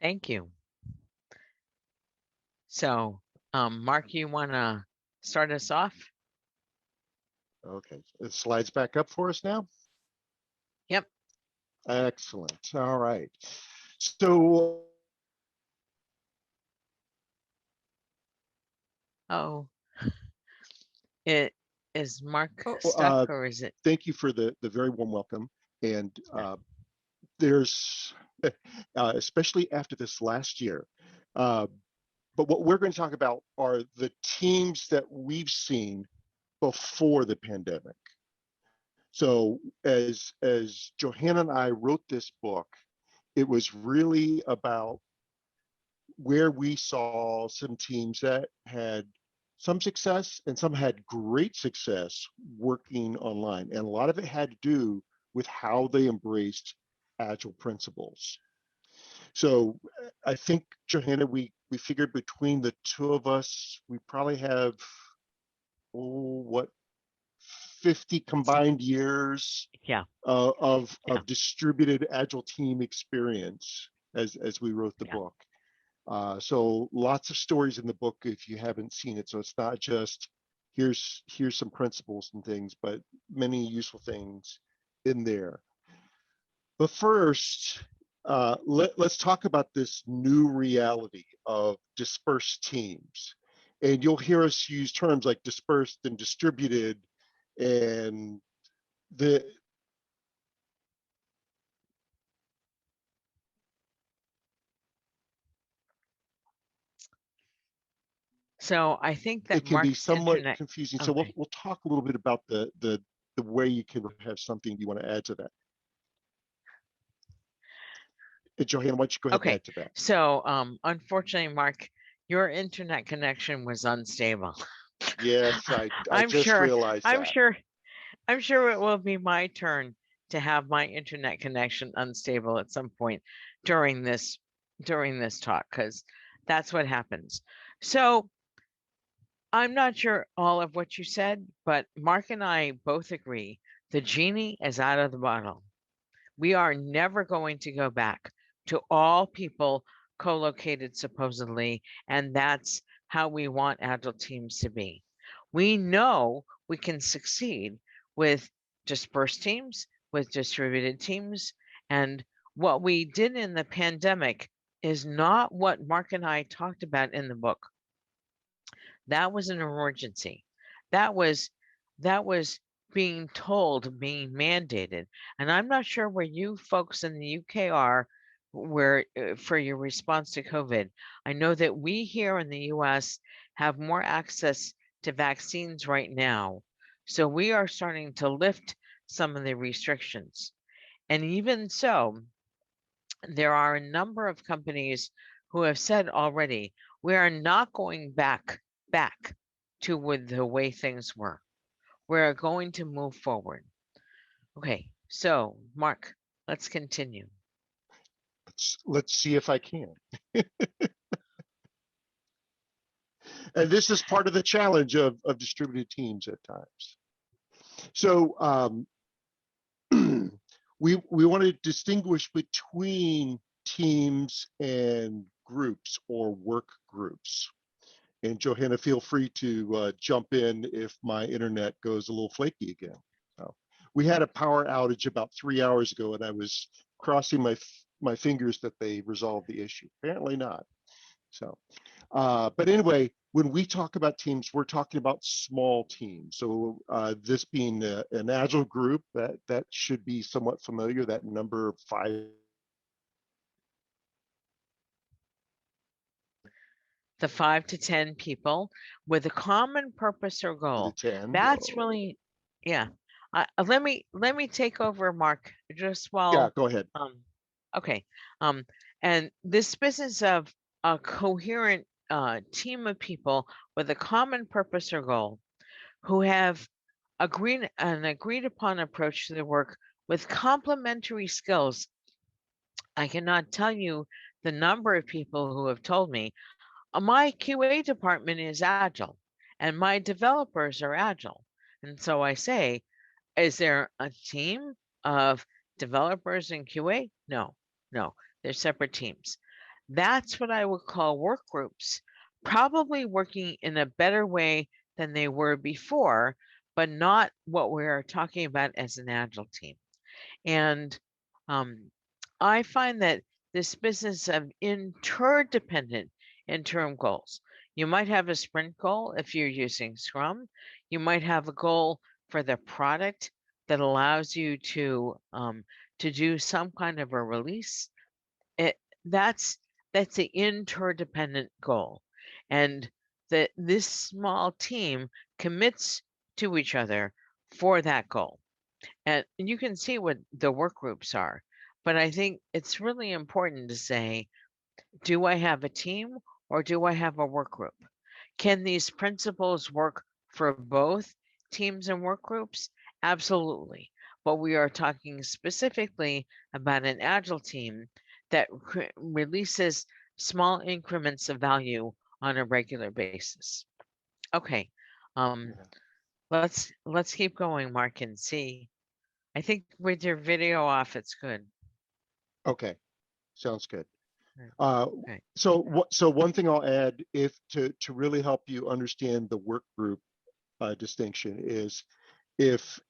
Thank you. So, Mark, you want to start us off? Okay, it slides back up for us now. Yep. Excellent. All right. So Oh, it is Mark uh, stuck or is it? thank you for the very warm welcome. And Yeah. there's, especially after this last year, uh, but what we're going to talk about are the teams that we've seen before the pandemic. So as Johanna and I wrote this book, it was really about where we saw some teams that had some success and some had great success working online. And a lot of it had to do with how they embraced agile principles. So I think, Johanna, we figured between the two of us, we probably have, what, 50 combined years Yeah. Yeah. of distributed agile team experience as we wrote the Yeah. book. So lots of stories in the book if you haven't seen it. So it's not just here's some principles and things, but many useful things in there. But first, let's talk about this new reality of dispersed teams. And you'll hear us use terms like dispersed and distributed, and the So I think that it can be Mark's somewhat internet. confusing. So we'll Okay. we'll talk a little bit about the way you can have something you want to add to that. Johanna, why don't you go ahead and Okay. add to that? So, unfortunately, Mark, your internet connection was unstable. Yes, I I'm just sure. realized I'm that. sure. I'm sure it will be my turn to have my internet connection unstable at some point during this talk because that's what happens. So I'm not sure all of what you said, but Mark and I both agree the genie is out of the bottle. We are never going to go back to all people co-located supposedly, and that's how we want agile teams to be. We know we can succeed with dispersed teams, with distributed teams, and what we did in the pandemic is not what Mark and I talked about in the book. That was an emergency. That was that was being told, being mandated. And I'm not sure where you folks in the UK are where for your response to COVID. I know that we here in the US have more access to vaccines right now. So we are starting to lift some of the restrictions. And even so, there are a number of companies who have said already, we are not going back to with the way things were. We're going to move forward. Okay, so Mark, let's continue. Let's see if I can. And this is part of the challenge of distributed teams at times. So we want to distinguish between teams and groups or work groups. And Johanna, feel free to jump in if my internet goes a little flaky again. So we had a power outage about 3 hours ago, and I was crossing my fingers that they resolved the issue. Apparently not. So, but anyway, when we talk about teams, we're talking about small teams. So this being an agile group, that should be somewhat familiar. That number of 5 The 5 to 10 people with a common purpose or to goal. 10. That's really, yeah. Let me take over, Mark, just Yeah, while, go ahead. um, okay. Um, and this business of a coherent team of people with a common purpose or goal who have agreed upon approach to their work with complementary skills. I cannot tell you the number of people who have told me, my QA department is agile and my developers are agile. And so I say, is there a team of developers and QA? No, no, they're separate teams. That's what I would call work groups, probably working in a better way than they were before, but not what we're talking about as an agile team. And I find that this business of interdependent interim goals. You might have a sprint goal if you're using Scrum. You might have a goal for the product that allows you to do some kind of a release. It that's the interdependent goal, and that this small team commits to each other for that goal. And you can see what the work groups are. But I think it's really important to say, do I have a team or do I have a work group? Can these principles work for both teams and work groups? Absolutely. But we are talking specifically about an agile team that releases small increments of value on a regular basis. Okay. Um, Yeah. let's keep going, Mark, and see. I think with your video off, it's good. Okay, sounds good. Right. Uh, Okay. so one thing I'll add, if to really help you understand the work group distinction, is if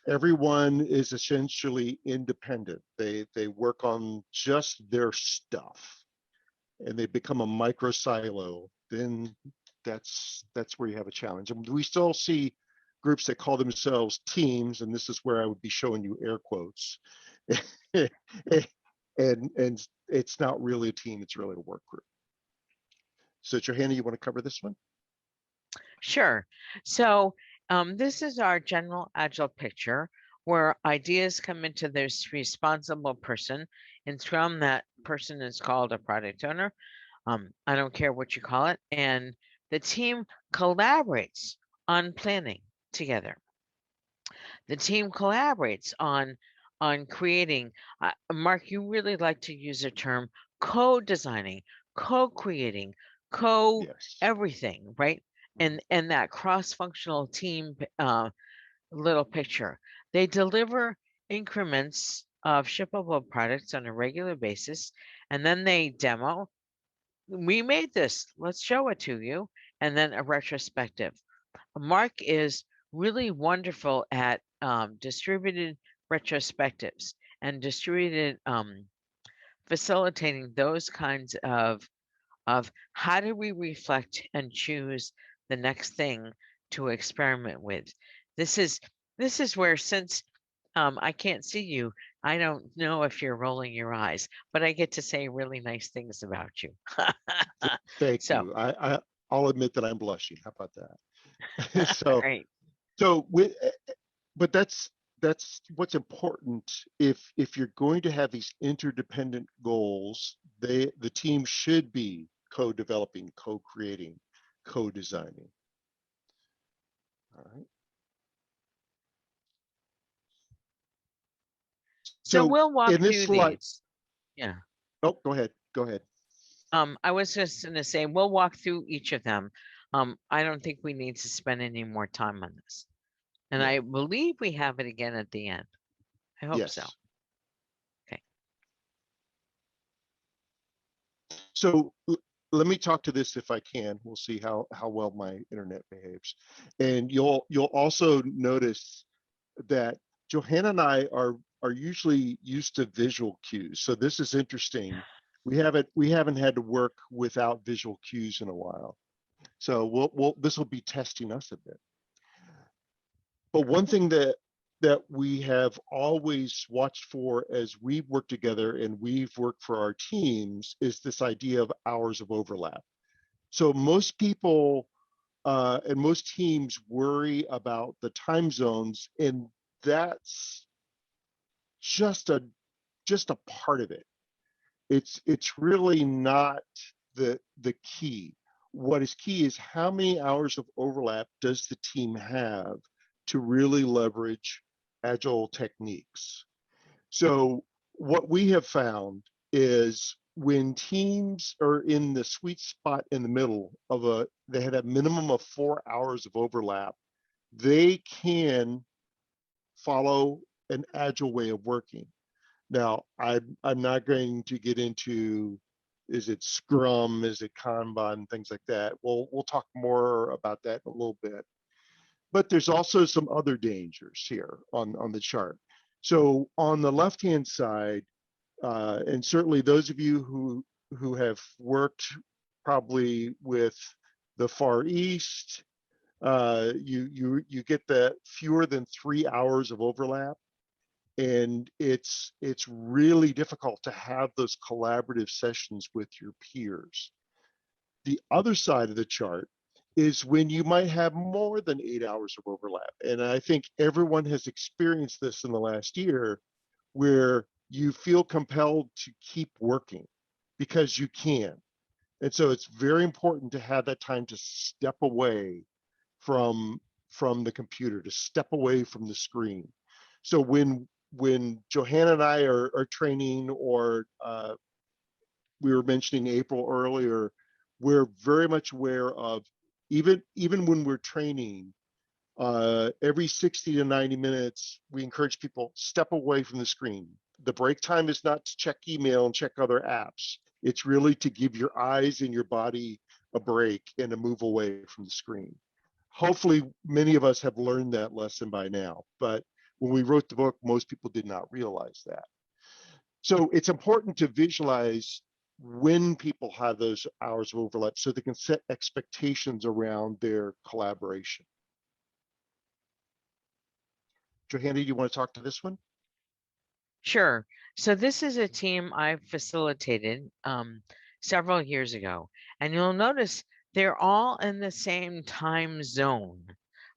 everyone is essentially independent, they work on just their stuff, and they become a micro silo, then that's where you have a challenge. And we still see groups that call themselves teams, and this is where I would be showing you air quotes. And it's not really a team, it's really a work group. So Johanna, you want to cover this one? Sure. So this is our general agile picture where ideas come into this responsible person. In Scrum, that person is called a product owner. I don't care what you call it. And the team collaborates on planning together. The team collaborates on creating. Mark, you really like to use the term co-designing, co-creating, co Yes. everything, right? And that cross-functional team little picture. They deliver increments of shippable products on a regular basis, and then they demo. We made this. Let's show it to you, and then a retrospective. Mark is really wonderful at distributed retrospectives and distributed facilitating those kinds of how do we reflect and choose the next thing to experiment with. This is this is where, since I can't see you, I don't know if you're rolling your eyes, but I get to say really nice things about you. Thank So, you. I'll admit that I'm blushing. How about that? all so right. so with but that's what's important. If you're going to have these interdependent goals, the team should be co-developing, co-creating, co-designing. All right. So So we'll walk in this through slide, these. Yeah. oh, go ahead. Go ahead. I was just going to say we'll walk through each of them. I don't think we need to spend any more time on this. And Yeah. I believe we have it again at the end. I hope so. Yes. Okay. So let me talk to this if I can. We'll see how well my internet behaves. And you'll also notice that Johanna and I are usually used to visual cues. So this is interesting. We haven't had to work without visual cues in a while. So we'll this will be testing us a bit. But one thing that we have always watched for as we've worked together and we've worked for our teams is this idea of hours of overlap. So most people and most teams worry about the time zones, and that's just a just a part of it. It's really not the key. What is key is how many hours of overlap does the team have to really leverage agile techniques. So what we have found is when teams are in the sweet spot in the middle of they had a minimum of 4 hours of overlap, they can follow an agile way of working. Now, I'm not going to get into Is it Scrum? Is it Kanban? Things like that. We'll talk more about that in a little bit. But there's also some other dangers here on the chart. So on the left-hand side, and certainly those of you who have worked probably with the Far East, you get the fewer than 3 hours of overlap, and it's really difficult to have those collaborative sessions with your peers. The other side of the chart is when you might have more than 8 hours of overlap. And I think everyone has experienced this in the last year where you feel compelled to keep working because you can. And so it's very important to have that time to step away from the computer, to step away from the screen. So when Johanna and I are training, or we were mentioning April earlier, we're very much aware of, even when we're training, every 60 to 90 minutes, we encourage people step away from the screen. The break time is not to check email and check other apps. It's really to give your eyes and your body a break and to move away from the screen. Hopefully, many of us have learned that lesson by now, but when we wrote the book, most people did not realize that. So it's important to visualize when people have those hours of overlap so they can set expectations around their collaboration. Johanna, do you want to talk to this one? Sure. So this is a team I facilitated several years ago, and you'll notice they're all in the same time zone,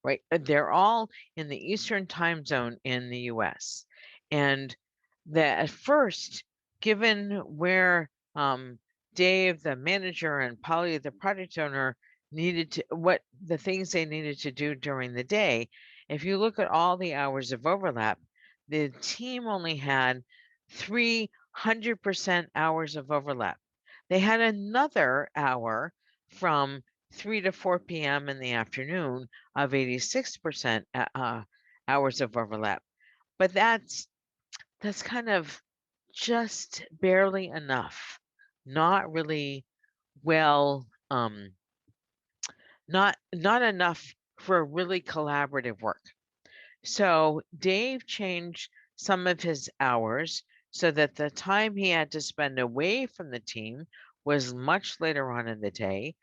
right? They're all in the Eastern time zone in the US. And that at first, given where Dave, the manager, and Polly, the product owner, needed to, what the things they needed to do during the day, if you look at all the hours of overlap, the team only had 300% hours of overlap. They had another hour from 3 to 4 p.m. in the afternoon of 86% hours of overlap. But that's kind of just barely enough. Not really well, not enough for really collaborative work. So Dave changed some of his hours so that the time he had to spend away from the team was much later on in the day.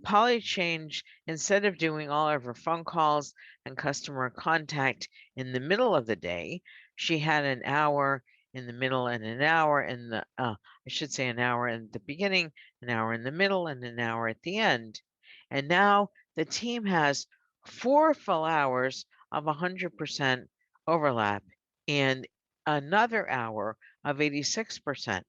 Polly changed, instead of doing all of her phone calls and customer contact in the middle of the day, she had an hour in the middle and an hour in the, I should say an hour in the beginning, an hour in the middle, and an hour at the end. And now the team has 4 full hours of 100% overlap and another hour of 86%.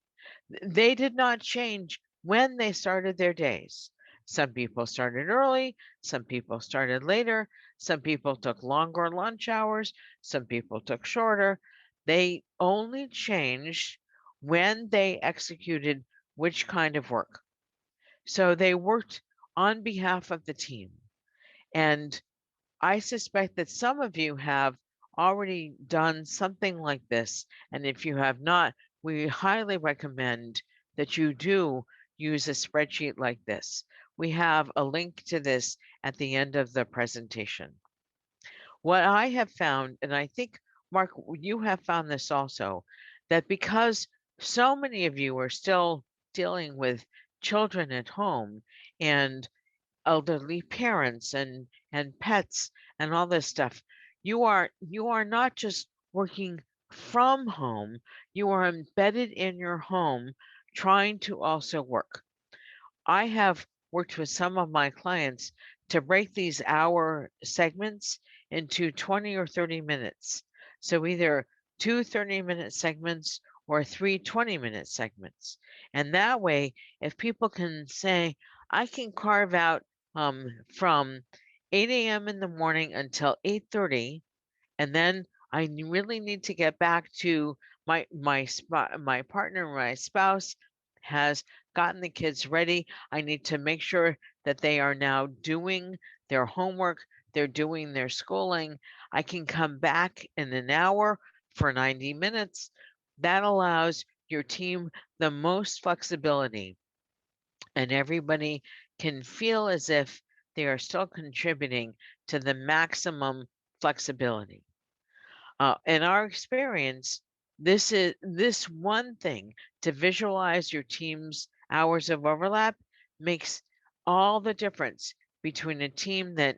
They did not change when they started their days. Some people started early, some people started later, some people took longer lunch hours, some people took shorter. They only changed when they executed which kind of work. So they worked on behalf of the team. And I suspect that some of you have already done something like this. And if you have not, we highly recommend that you do use a spreadsheet like this. We have a link to this at the end of the presentation. What I have found, and I think, Mark, you have found this also, that because so many of you are still dealing with children at home and elderly parents and pets and all this stuff, you are not just working from home, you are embedded in your home trying to also work. I have worked with some of my clients to break these hour segments into 20 or 30 minutes. So either 2 30-minute segments or 3 20-minute segments. And that way, if people can say, I can carve out from 8 a.m. in the morning until 8:30, and then I really need to get back to my partner, my spouse has gotten the kids ready. I need to make sure that they are now doing their homework, they're doing their schooling. I can come back in an hour for 90 minutes. That allows your team the most flexibility. and everybody can feel as if they are still contributing to the maximum flexibility. In our experience, this one thing to visualize your team's hours of overlap makes all the difference between a team that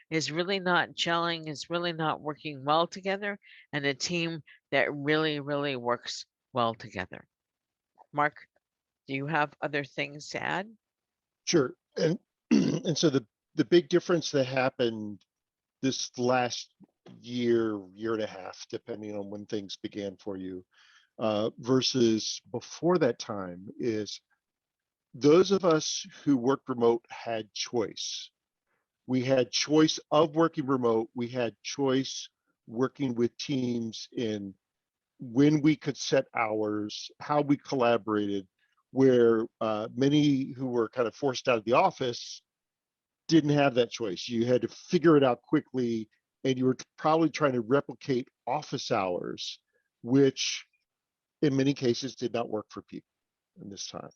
is really not gelling, is really not working well together, and a team that really, really works well together. Mark, do you have other things to add? Sure. And and so the big difference that happened this last year, year and a half, depending on when things began for you, versus before that time, is those of us who worked remote had choice. We had choice of working remote. We had choice working with teams in when we could set hours, how we collaborated, where many who were kind of forced out of the office didn't have that choice. You had to figure it out quickly, and you were probably trying to replicate office hours, which in many cases did not work for people in this time.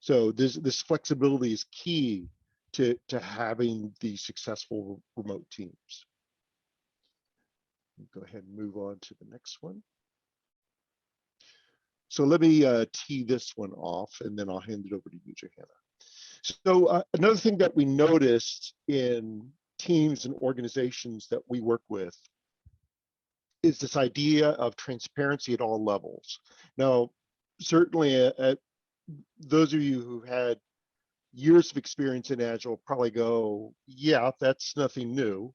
So this flexibility is key to having these successful remote teams. Go ahead and move on to the next one. So let me tee this one off, and then I'll hand it over to you, Johanna. So another thing that we noticed in teams and organizations that we work with is this idea of transparency at all levels. Now, certainly those of you who had years of experience in Agile probably go, yeah, that's nothing new.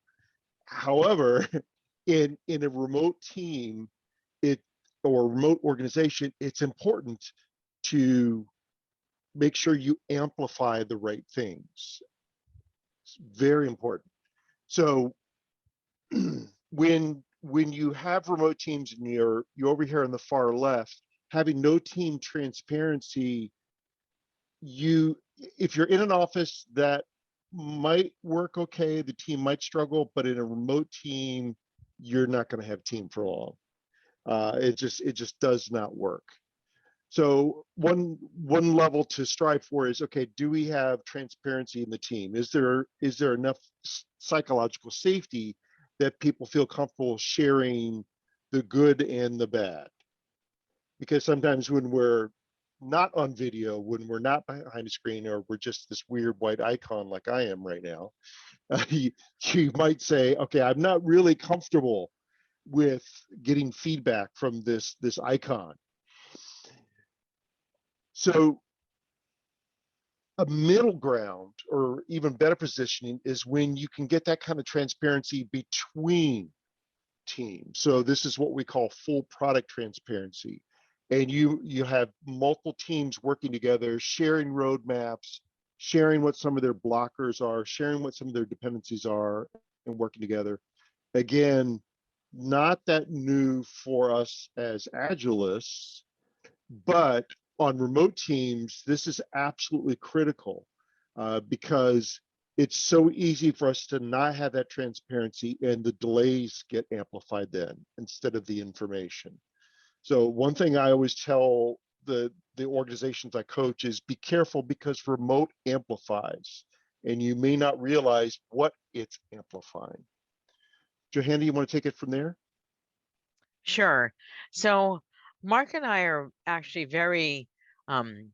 However, in a remote team, or a remote organization, it's important to make sure you amplify the right things. It's very important. So when you have remote teams and you're over here on the far left, having no team transparency, if you're in an office, that might work okay, the team might struggle, but in a remote team, you're not going to have team for long. It just does not work. So one level to strive for is, okay, do we have transparency in the team? Is there enough psychological safety that people feel comfortable sharing the good and the bad? Because sometimes when we're not on video, when we're not behind a screen, or we're just this weird white icon like I am right now, you might say, okay, I'm not really comfortable with getting feedback from this icon. So a middle ground, or even better positioning, is when you can get that kind of transparency between teams. So this is what we call full product transparency. And you have multiple teams working together, sharing roadmaps, sharing what some of their blockers are, sharing what some of their dependencies are, and working together. Again, not that new for us as Agilists, but on remote teams, this is absolutely critical, because it's so easy for us to not have that transparency, and the delays get amplified then instead of the information. So one thing I always tell the organizations I coach is, be careful, because remote amplifies, and you may not realize what it's amplifying. Johanna, you want to take it from there? Sure. So Mark and I are actually very um,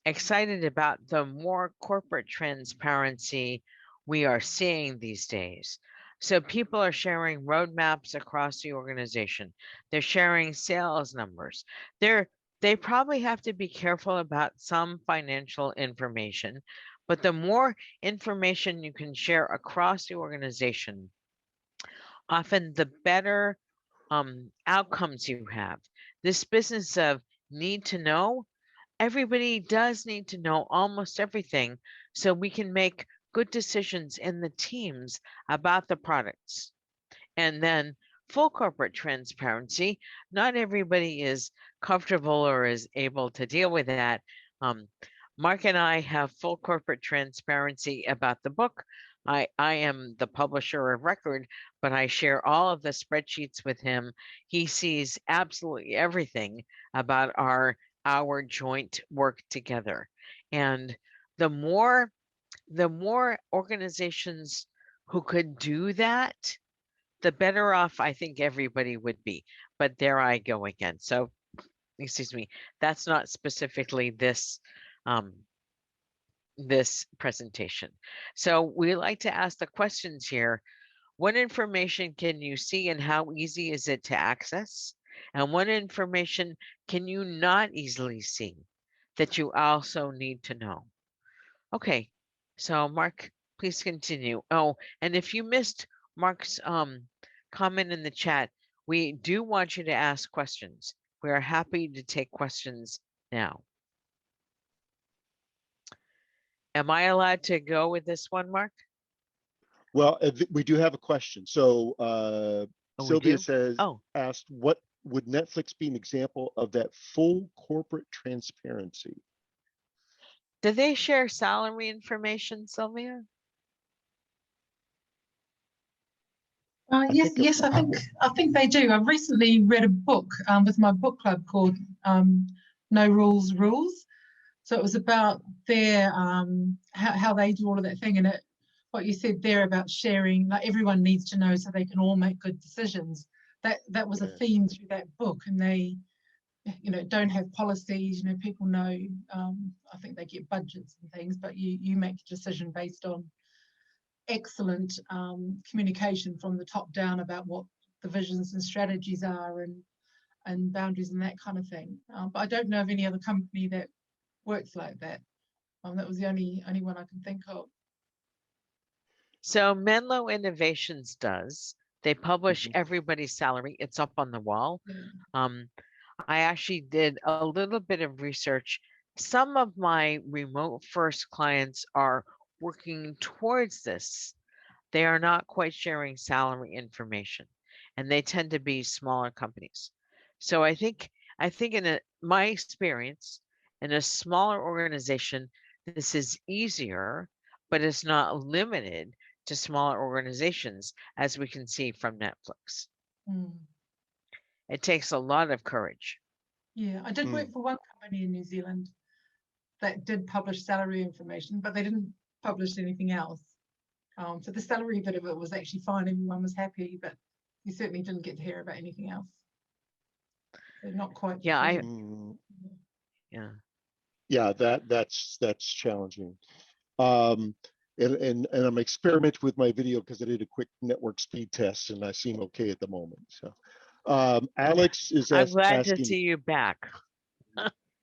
excited about the more corporate transparency we are seeing these days. So people are sharing roadmaps across the organization. They're sharing sales numbers. They probably have to be careful about some financial information, but the more information you can share across the organization, often the better outcomes you have. This business of need to know, everybody does need to know almost everything so we can make good decisions in the teams about the products. And then full corporate transparency. Not everybody is comfortable or is able to deal with that. Um, Mark and I have full corporate transparency about the book. I am the publisher of record, but I share all of the spreadsheets with him. He sees absolutely everything about our our joint work together. And the more organizations who could do that, the better off I think everybody would be. But there I go again. So, excuse me, that's not specifically this presentation. So we like to ask the questions here. What information can you see and how easy is it to access? And what information can you not easily see that you also need to know? Okay, so Mark, please continue. Oh, and if you missed Mark's comment in the chat, we do want you to ask questions. We are happy to take questions now. Am I allowed to go with this one, Mark? Well, we do have a question. So Sylvia says, asked, what would Netflix be an example of that full corporate transparency? Do they share salary information, Sylvia? Yes, I think they do. I've recently read a book with my book club called No Rules Rules. So it was about their how they do all of that thing, and what you said there about sharing, like everyone needs to know so they can all make good decisions. That was a theme through that book, and they, don't have policies. People know. I think they get budgets and things, but you make a decision based on excellent communication from the top down about what the visions and strategies are and boundaries and that kind of thing. But I don't know of any other company that works like that. That was the only one I can think of. So Menlo Innovations does. They publish everybody's salary. It's up on the wall. I actually did a little bit of research. Some of my remote first clients are working towards this. They are not quite sharing salary information, and they tend to be smaller companies. So I think in my experience, in a smaller organization, this is easier, but it's not limited to smaller organizations, as we can see from Netflix. It takes a lot of courage. Yeah, I did work for one company in New Zealand that did publish salary information, but they didn't publish anything else. So the salary bit of it was actually fine. Everyone was happy, but you certainly didn't get to hear about anything else. They're not quite. Yeah, yeah, that's challenging. And I'm experimenting with my video because I did a quick network speed test and I seem okay at the moment. So Alex is I'm glad asking, to see you back.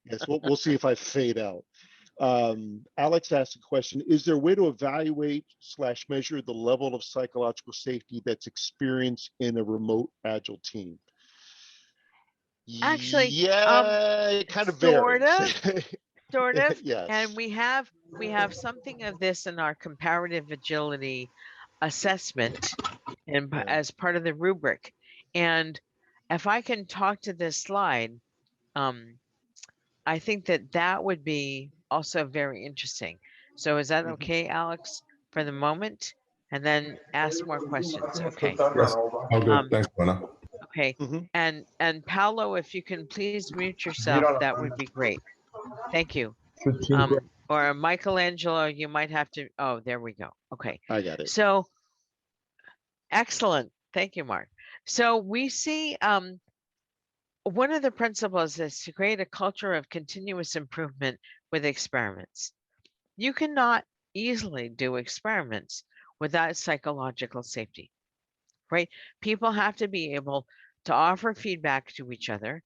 Yes, we'll see if I fade out. Alex asked a question: is there a way to evaluate / measure the level of psychological safety that's experienced in a remote agile team? Actually, yeah, it kind of varies. Sort of. Yes. And we have something of this in our comparative agility assessment and as part of the rubric. And if I can talk to this slide, I think that would be also very interesting. So is that okay, Alex, for the moment? And then ask more questions. Okay. Yes. All good. Thanks, Lorna. Okay. And Paolo, if you can please mute yourself, that would be great. Thank you. Or Michelangelo, you might have to. Oh, there we go. Okay. I got it. So excellent. Thank you, Mark. So we see one of the principles is to create a culture of continuous improvement with experiments. You cannot easily do experiments without psychological safety, right? People have to be able to offer feedback to each other.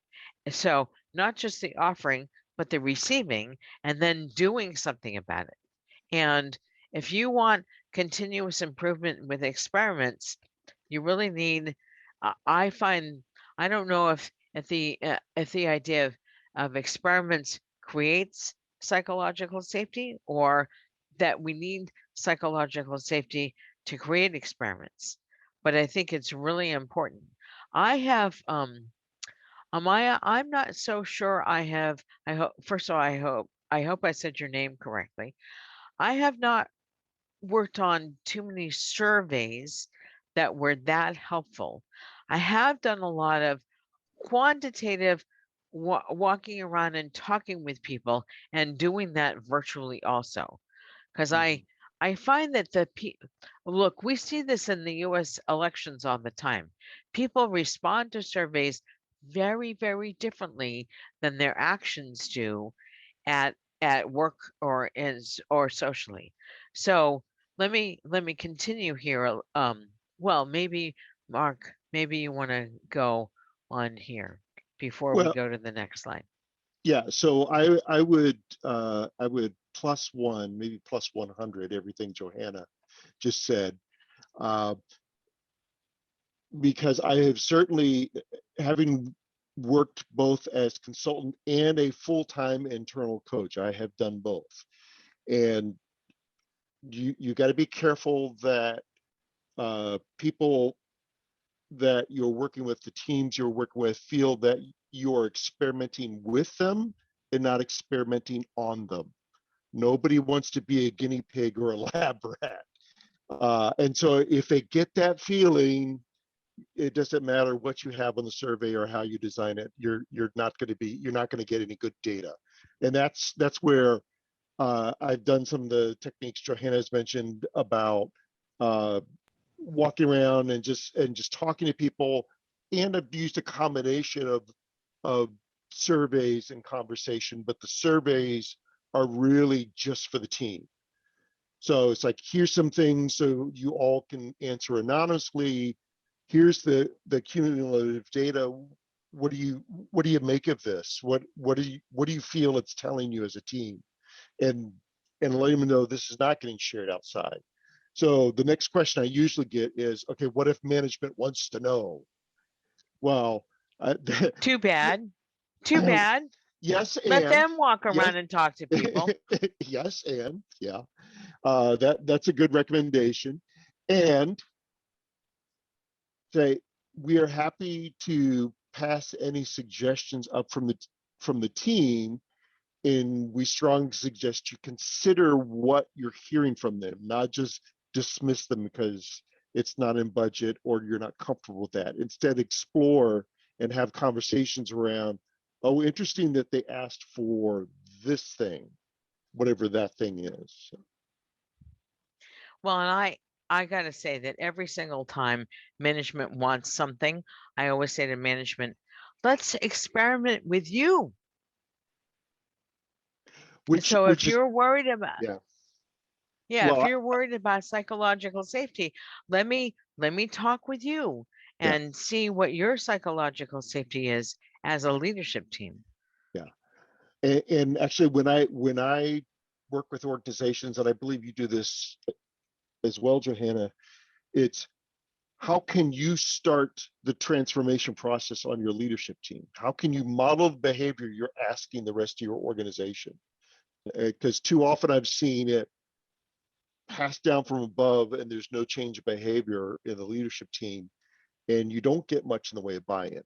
So not just the offering, but the receiving and then doing something about it. And if you want continuous improvement with experiments, you really need, I don't know if the idea of experiments creates psychological safety or that we need psychological safety to create experiments. But I think it's really important. I have, Amaya, I'm not so sure I hope, first of all, I hope I said your name correctly. I have not worked on too many surveys that were that helpful. I have done a lot of quantitative walking around and talking with people and doing that virtually also. Because I find that look, we see this in the US elections all the time. People respond to surveys very, very differently than their actions do at work or socially. So let me continue here. Well, maybe Mark, maybe you want to go on here before we Well, go to the next slide. yeah. So I would plus one, maybe plus 100 everything Johanna just said, uh, because I have certainly, having worked both as consultant and a full-time internal coach, I have done both, and you got to be careful that people that you're working with, the teams you're working with, feel that you're experimenting with them and not experimenting on them. Nobody wants to be a guinea pig or a lab rat. And so if they get that feeling, it doesn't matter what you have on the survey or how you design it. You're not going to get any good data, and that's where I've done some of the techniques Johanna has mentioned about uh, walking around and just talking to people, and I've used a combination of surveys and conversation, but the surveys are really just for the team. So it's like, here's some things so you all can answer anonymously. Here's the cumulative data. What do you make of this? What do you feel it's telling you as a team? And let them know this is not getting shared outside. So the next question I usually get is, okay, what if management wants to know? Well, Too bad. Too bad. Yes, Let and them walk yes, around and talk to people. yes, and yeah, that's a good recommendation. And say we are happy to pass any suggestions up from the team, and we strongly suggest you consider what you're hearing from them, not just dismiss them because it's not in budget or you're not comfortable with that. Instead, explore and have conversations around, oh, interesting that they asked for this thing, whatever that thing is. Well, and I got to say that every single time management wants something, I always say to management, let's experiment with you. So if you're worried about, if well, you're worried about psychological safety, let me talk with you and see what your psychological safety is as a leadership team. Yeah. And actually, when I work with organizations, and I believe you do this as well, Johanna, it's how can you start the transformation process on your leadership team? How can you model the behavior you're asking the rest of your organization? Because too often I've seen it passed down from above, and there's no change of behavior in the leadership team, and you don't get much in the way of buy-in.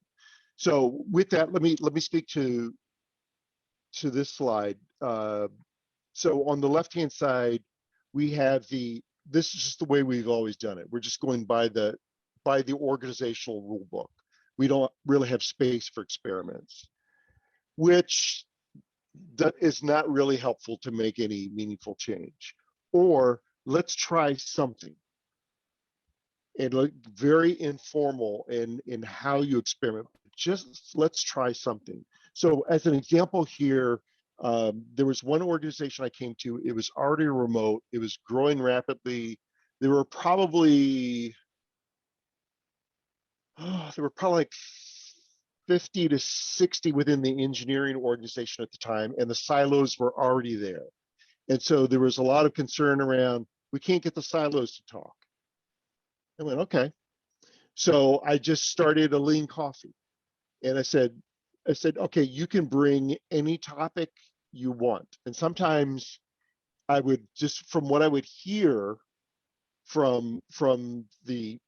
So with that, let me speak to this slide. So on the left-hand side, we have this is just the way we've always done it. We're just going by the organizational rule book. We don't really have space for experiments, which that is not really helpful to make any meaningful change. Or let's try something, and look very informal in how you experiment. Just let's try something. So as an example here, there was one organization I came to. It was already remote. It was growing rapidly. There were probably like 50 to 60 within the engineering organization at the time, and the silos were already there. And so there was a lot of concern around, we can't get the silos to talk. I went, okay. So I just started a lean coffee. And I said, okay, you can bring any topic you want. And sometimes I would just, from what I would hear from the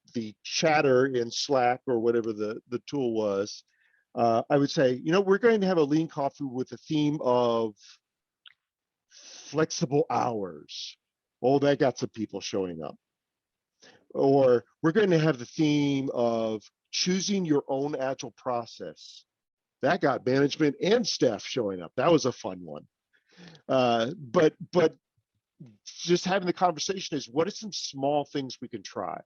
chatter in Slack or whatever the tool was, I would say, we're going to have a lean coffee with a theme of flexible hours. Oh, that got some people showing up. Or we're going to have the theme of choosing your own agile process. That got management and staff showing up. That was a fun one. But just having the conversation is, what are some small things we can try?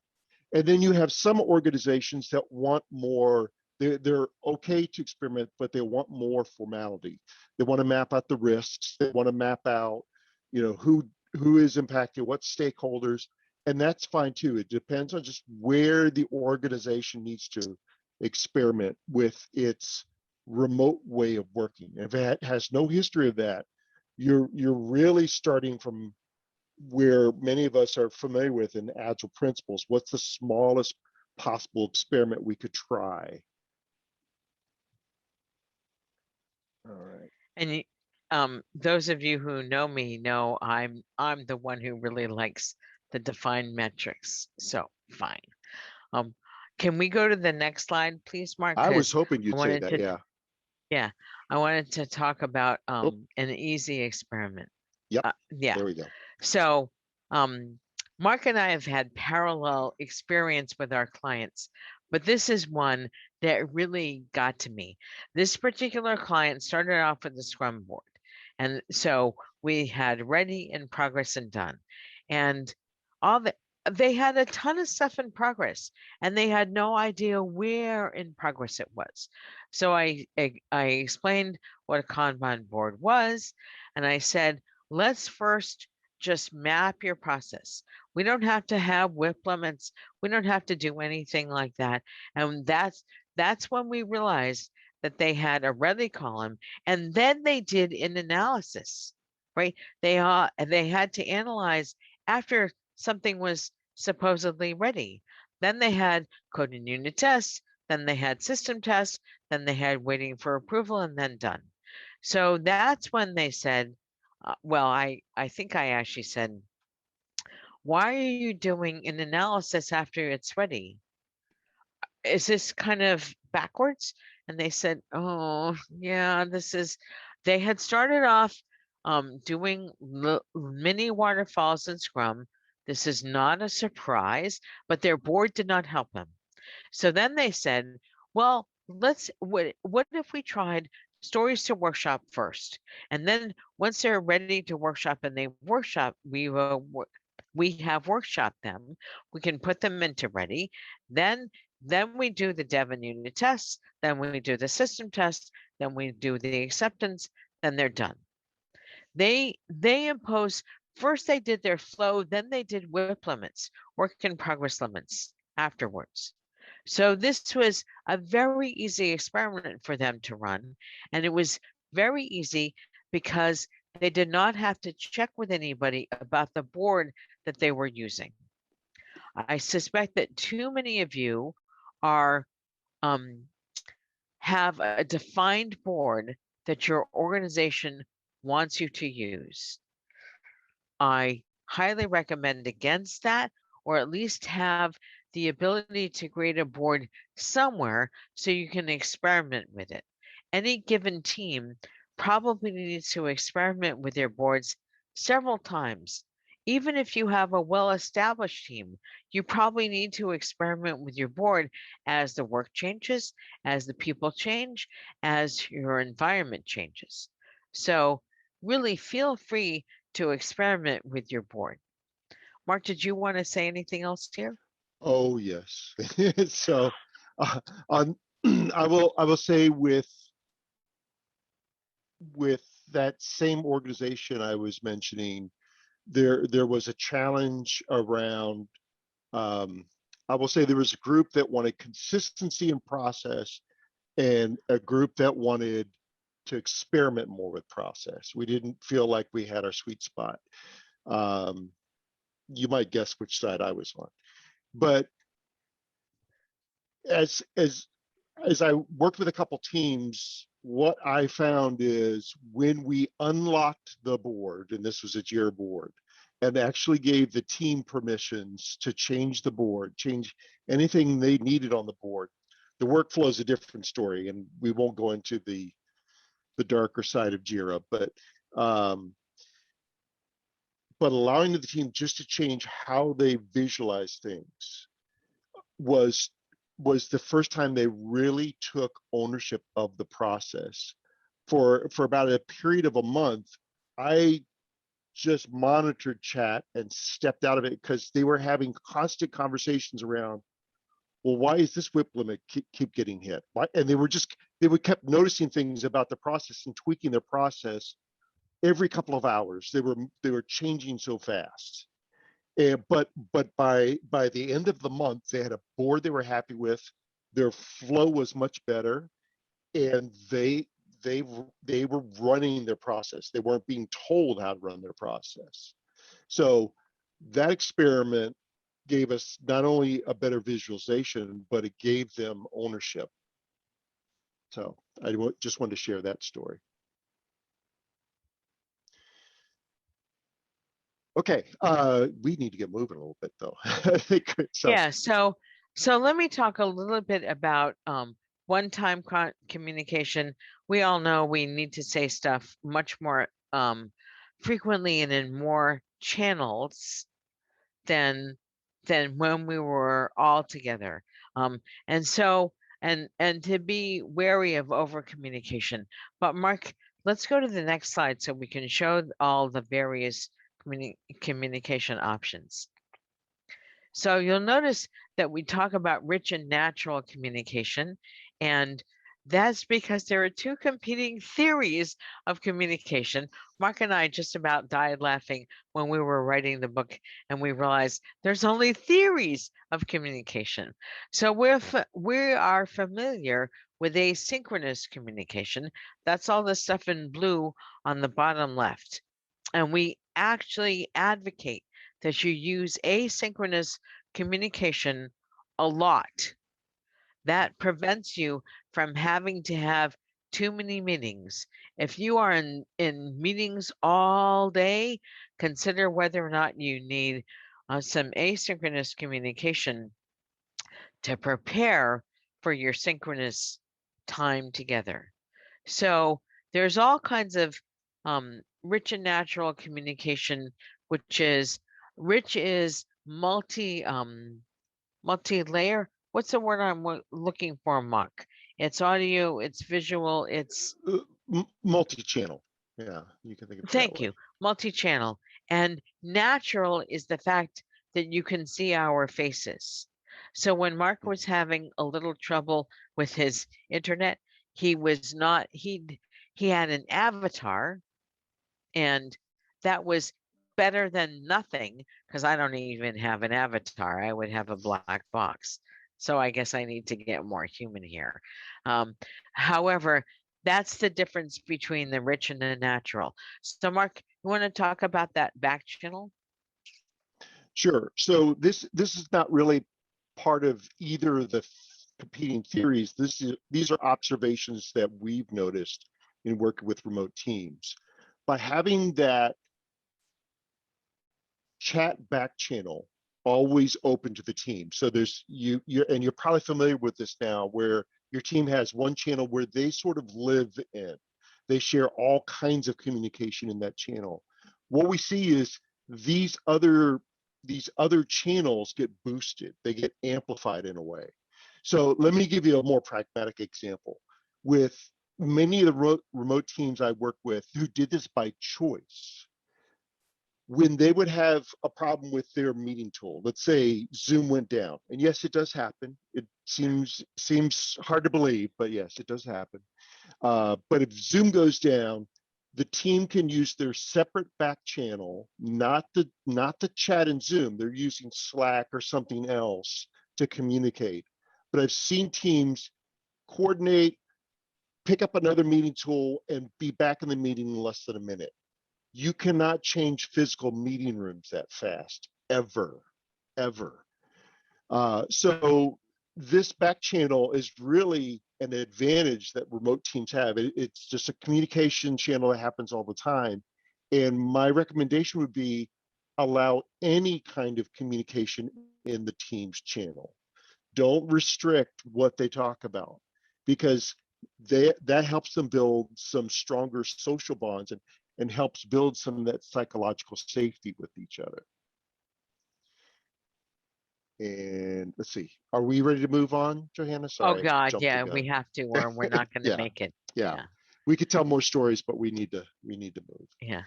And then you have some organizations that want more. They're okay to experiment, but they want more formality. They want to map out the risks. They want to map out, who is impacted, what stakeholders, and that's fine too. It depends on just where the organization needs to experiment with its remote way of working. If it has no history of that, you're really starting from where many of us are familiar with in agile principles. What's the smallest possible experiment we could try? All right. And those of you who know me know I'm the one who really likes the defined metrics. So fine. Can we go to the next slide, please, Mark? I was 'Cause hoping I you'd say wanted that. to, Yeah. yeah, I wanted to talk about Oh, an easy experiment. yep. Yeah. There we go. So Mark and I have had parallel experience with our clients, but this is one that really got to me. This particular client started off with the Scrum board. And so we had ready, in progress, and done. And they had a ton of stuff in progress, and they had no idea where in progress it was. So I explained what a Kanban board was, and I said, let's first just map your process. We don't have to have WIP limits. We don't have to do anything like that. And that's when we realized that they had a ready column, and then they did an analysis, right? They had to analyze after something was supposedly ready. Then they had code and unit tests, then they had system tests, then they had waiting for approval, and then done. So that's when they said, well, I think I actually said, why are you doing an analysis after it's ready? Is this kind of backwards? And they said, oh, yeah, they had started off doing mini waterfalls in Scrum. This is not a surprise, but their board did not help them. So then they said, well, what if we tried stories to workshop first? And then once they're ready to workshop and they workshop, we have workshop them. We can put them into ready. Then we do the dev and unit tests. Then we do the system tests. Then we do the acceptance. Then they're done. They impose first. They did their flow. Then they did WIP limits, work in progress limits afterwards. So this was a very easy experiment for them to run. And it was very easy because they did not have to check with anybody about the board that they were using. I suspect that too many of you are have a defined board that your organization wants you to use. I highly recommend against that, or at least have the ability to create a board somewhere so you can experiment with it. Any given team probably needs to experiment with their boards several times. Even if you have a well-established team, you probably need to experiment with your board as the work changes, as the people change, as your environment changes. So really feel free to experiment with your board. Mark, did you want to say anything else here? Oh yes. So on I will say with that same organization I was mentioning, there was a challenge around, I will say there was a group that wanted consistency in process and a group that wanted to experiment more with process. We didn't feel like we had our sweet spot. You might guess which side I was on. But as I worked with a couple teams, what I found is when we unlocked the board, and this was a JIRA board, and actually gave the team permissions to change the board, change anything they needed on the board, the workflow is a different story, and we won't go into the darker side of JIRA, but allowing the team just to change how they visualize things was was the first time they really took ownership of the process. For about a period of a month, I just monitored chat and stepped out of it because they were having constant conversations around, well, why is this whip limit keep getting hit? Why? And they would kept noticing things about the process and tweaking their process every couple of hours. They were changing so fast. But by the end of the month, they had a board they were happy with. Their flow was much better, and they were running their process. They weren't being told how to run their process. So that experiment gave us not only a better visualization, but it gave them ownership. So I just wanted to share that story. Okay, we need to get moving a little bit though. I think so. Yeah, so let me talk a little bit about one-time communication. We all know we need to say stuff much more frequently and in more channels than when we were all together. And so and to be wary of over communication. But Mark, let's go to the next slide so we can show all the various communication options. So you'll notice that we talk about rich and natural communication, and that's because there are two competing theories of communication. Mark and I just about died laughing when we were writing the book and we realized there's only theories of communication. So we are familiar with asynchronous communication. That's all the stuff in blue on the bottom left. And we actually advocate that you use asynchronous communication a lot. That prevents you from having to have too many meetings. If you are in meetings all day, consider whether or not you need some asynchronous communication to prepare for your synchronous time together. So there's all kinds of rich and natural communication, which is rich is multi-layer. What's the word I'm looking for, Mark? It's audio, it's visual, it's multi-channel. Yeah, you can think of it. Thank you. Multi-channel. And natural is the fact that you can see our faces. So when Mark was having a little trouble with his internet, he had an avatar, and that was better than nothing, because I don't even have an avatar. I would have a black box. So I guess I need to get more human here. However, that's the difference between the rich and the natural. So Mark, you want to talk about that back channel? Sure. So this is not really part of either of the competing theories. These are observations that we've noticed in working with remote teams. By having that chat back channel always open to the team. So there's and you're probably familiar with this now, where your team has one channel where they sort of live in. They share all kinds of communication in that channel. What we see is these other channels get boosted. They get amplified in a way. So let me give you a more pragmatic example. With many of the remote teams I work with who did this by choice, when they would have a problem with their meeting tool, let's say Zoom went down, and yes, it does happen. It seems hard to believe, but yes, it does happen. But if Zoom goes down, the team can use their separate back channel, not the chat in Zoom. They're using Slack or something else to communicate. But I've seen teams coordinate, pick up another meeting tool, and be back in the meeting in less than a minute. You cannot change physical meeting rooms that fast, ever. So this back channel is really an advantage that remote teams have. It's just a communication channel that happens all the time. And my recommendation would be allow any kind of communication in the team's channel. Don't restrict what they talk about, because that helps them build some stronger social bonds and helps build some of that psychological safety with each other. And let's see, are we ready to move on, Johanna? Oh Sorry, I God, jumped the yeah, we gun. have to, or we're not going to Yeah, make it. yeah. Yeah, We could tell more stories, but we need to move. yeah.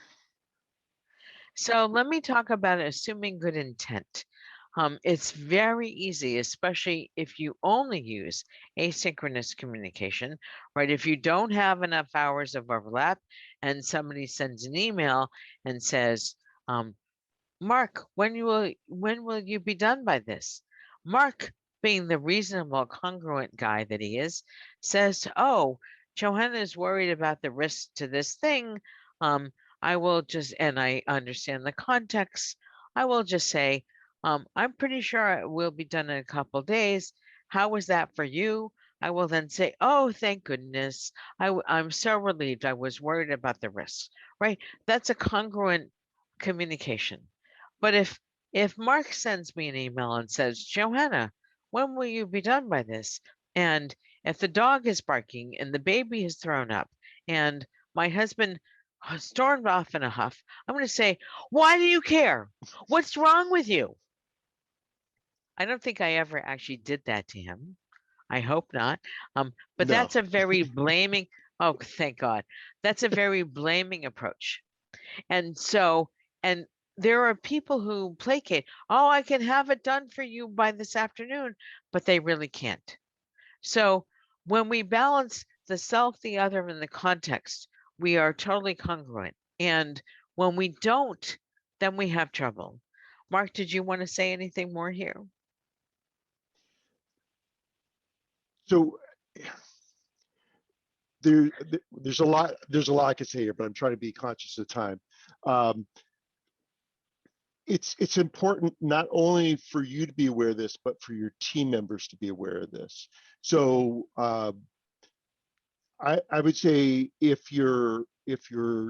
So let me talk about assuming good intent. It's very easy, especially if you only use asynchronous communication, right? If you don't have enough hours of overlap and somebody sends an email and says, Mark, when will you be done by this? Mark, being the reasonable, congruent guy that he is, says, "Oh, Johanna is worried about the risk to this thing. I will just, and I understand the context. I will just say, I'm pretty sure it will be done in a couple days. How was that for you?" I will then say, "Oh, thank goodness. I'm so relieved. I was worried about the risk." Right? That's a congruent communication. But if Mark sends me an email and says, "Johanna, when will you be done by this?" And if the dog is barking and the baby is thrown up and my husband stormed off in a huff, I'm going to say, "Why do you care? What's wrong with you?" I don't think I ever actually did that to him. I hope not. But No. that's a very blaming. Oh, thank God. That's a very blaming approach. And so, and there are people who placate, "Oh, I can have it done for you by this afternoon," but they really can't. So when we balance the self, the other, and the context, we are totally congruent. And when we don't, then we have trouble. Mark, did you want to say anything more here? So there's a lot I could say here, but I'm trying to be conscious of time. Um, it's important not only for you to be aware of this, but for your team members to be aware of this. So I would say if you're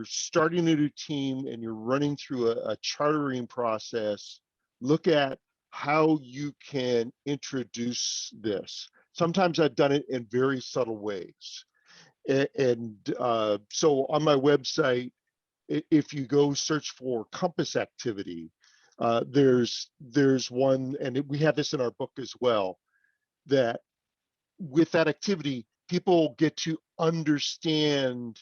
starting a new team and you're running through a chartering process, look at how you can introduce this. Sometimes I've done it in very subtle ways. So on my website, if you go search for compass activity, there's one, and we have this in our book as well, that with that activity, people get to understand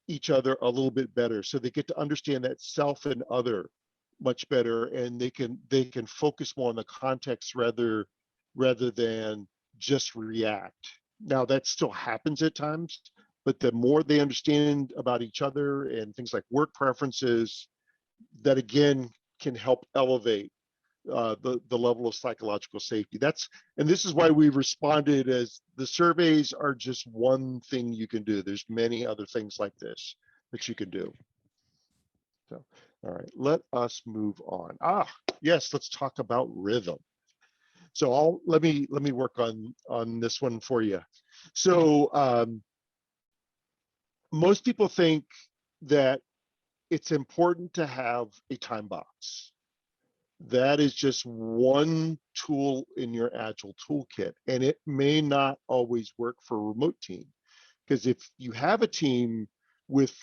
each other a little bit better. So they get to understand that self and other much better, and they can focus more on the context rather than just react. Now that still happens at times, but the more they understand about each other and things like work preferences, that again can help elevate the level of psychological safety. And this is why we responded as the surveys are just one thing you can do. There's many other things like this that you can do. So, all right, let us move on. Yes, let's talk about rhythm. So let me work on this one for you. So most people think that it's important to have a time box. That is just one tool in your Agile toolkit, and it may not always work for a remote team. Because if you have a team with,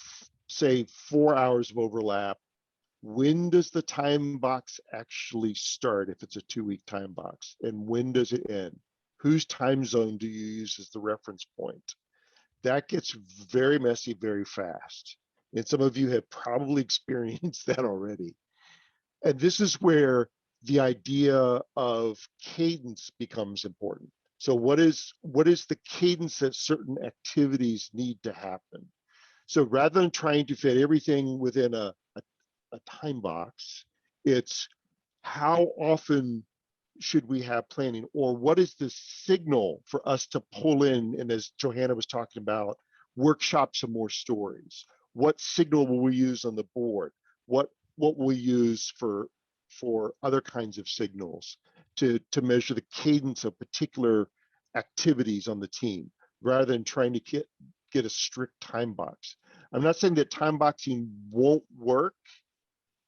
say, 4 hours of overlap, when does the time box actually start if it's a 2-week time box? And when does it end? Whose time zone do you use as the reference point? That gets very messy very fast. And some of you have probably experienced that already. And this is where the idea of cadence becomes important. So what is the cadence that certain activities need to happen? So rather than trying to fit everything within a time box, it's how often should we have planning, or what is the signal for us to pull in? And as Johanna was talking about, workshop some more stories. What signal will we use on the board? What will we use for other kinds of signals to measure the cadence of particular activities on the team, rather than trying to get a strict time box. I'm not saying that time boxing won't work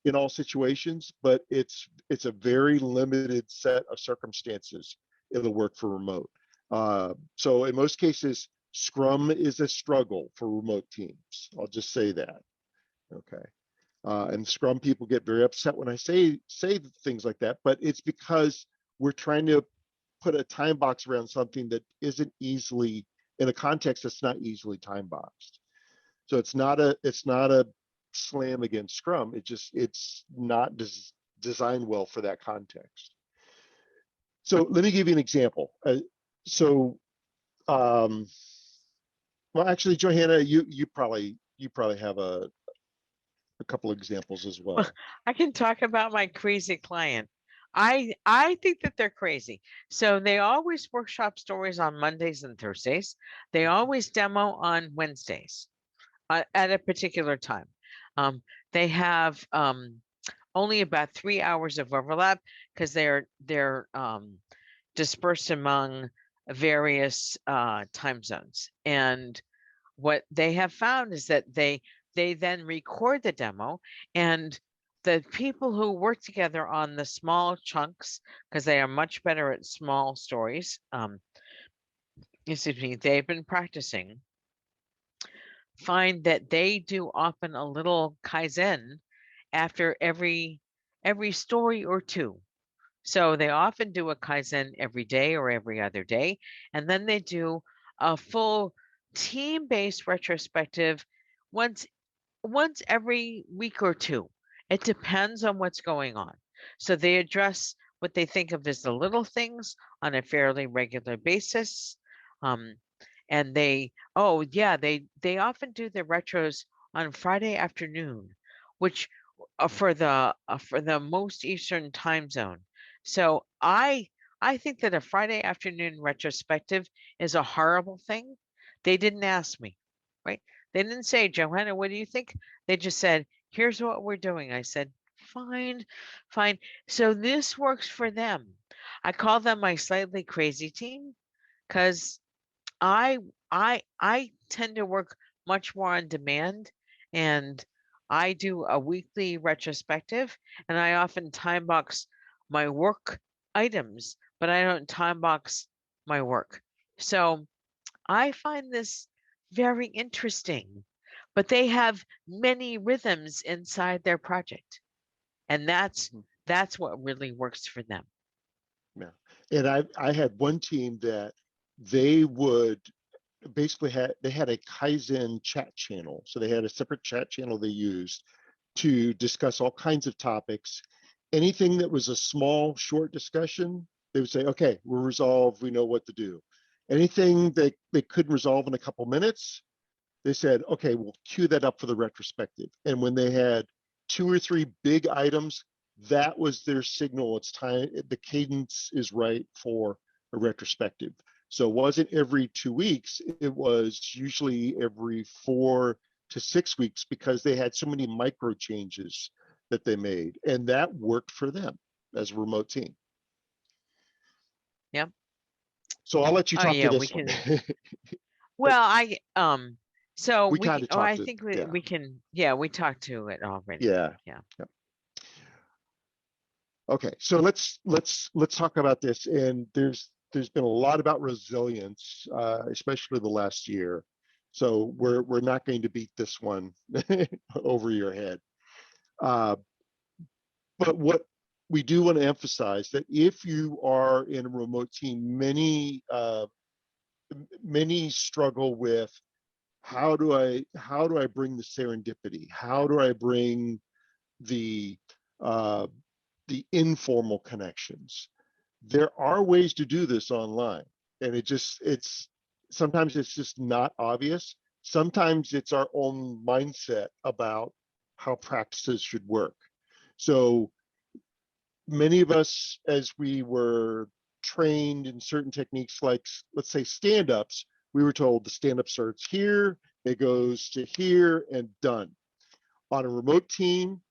in all situations, but it's a very limited set of circumstances it'll work for remote. So in most cases, Scrum is a struggle for remote teams. I'll just say that. Okay. And Scrum people get very upset when I say things like that, but it's because we're trying to put a time box around something that isn't easily, in a context that's not easily time boxed. So it's not a slam against Scrum. It's not designed well for that context. So let me give you an example. Well, actually, Johanna, you probably have a couple of examples as well. I can talk about my crazy client. I think that they're crazy. So they always workshop stories on Mondays and Thursdays. They always demo on Wednesdays at a particular time. They have only about 3 hours of overlap because they're dispersed among various time zones. And what they have found is that they then record the demo, and the people who work together on the small chunks, because they are much better at small stories, excuse me, they've been practicing, find that they do often a little Kaizen after every story or two. So they often do a Kaizen every day or every other day, and then they do a full team-based retrospective once every week or two. It depends on what's going on. So they address what they think of as the little things on a fairly regular basis. And they often do the retros on Friday afternoon, which for the most Eastern time zone. So I think that a Friday afternoon retrospective is a horrible thing. They didn't ask me, right? They didn't say, Johanna, what do you think? They just said, here's what we're doing. I said, fine, fine. So this works for them. I call them my slightly crazy team because I tend to work much more on demand, and I do a weekly retrospective, and I often time box my work items, but I don't time box my work. So I find this very interesting, but they have many rhythms inside their project, and that's what really works for them. Yeah, and I had one team that they would basically they had a Kaizen chat channel. So they had a separate chat channel they used to discuss all kinds of topics. Anything that was a small, short discussion, they would say, okay, we're resolved, we know what to do. Anything that they couldn't resolve in a couple minutes, they said, okay, we'll queue that up for the retrospective. And when they had 2 or 3 big items, that was their signal. It's time, the cadence is right for a retrospective. So it wasn't every 2 weeks, it was usually every 4 to 6 weeks because they had so many micro changes that they made. And that worked for them as a remote team. Yep. So I'll let you talk to this we can. one. Well, so we kind of talked I think we can, we talked to it already. Yeah. Yeah. Okay, so let's talk about this. And there's been a lot about resilience, especially the last year. So we're not going to beat this one over your head. But what we do want to emphasize that if you are in a remote team, many struggle with how do I bring the serendipity? How do I bring the informal connections? There are ways to do this online, and it's sometimes it's just not obvious. Sometimes it's our own mindset about how practices should work. So many of us, as we were trained in certain techniques, like let's say stand-ups, we were told the stand-up starts here, it goes to here, and done. On a remote team,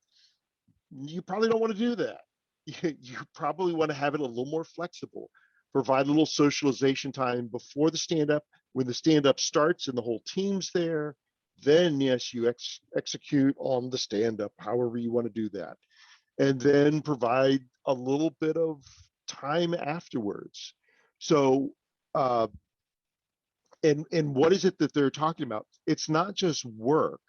you probably don't want to do that. You probably want to have it a little more flexible. Provide a little socialization time before the stand-up. When the stand-up starts and the whole team's there, then yes, you execute on the stand-up, however you want to do that. And then provide a little bit of time afterwards. So, and what is it that they're talking about? It's not just work,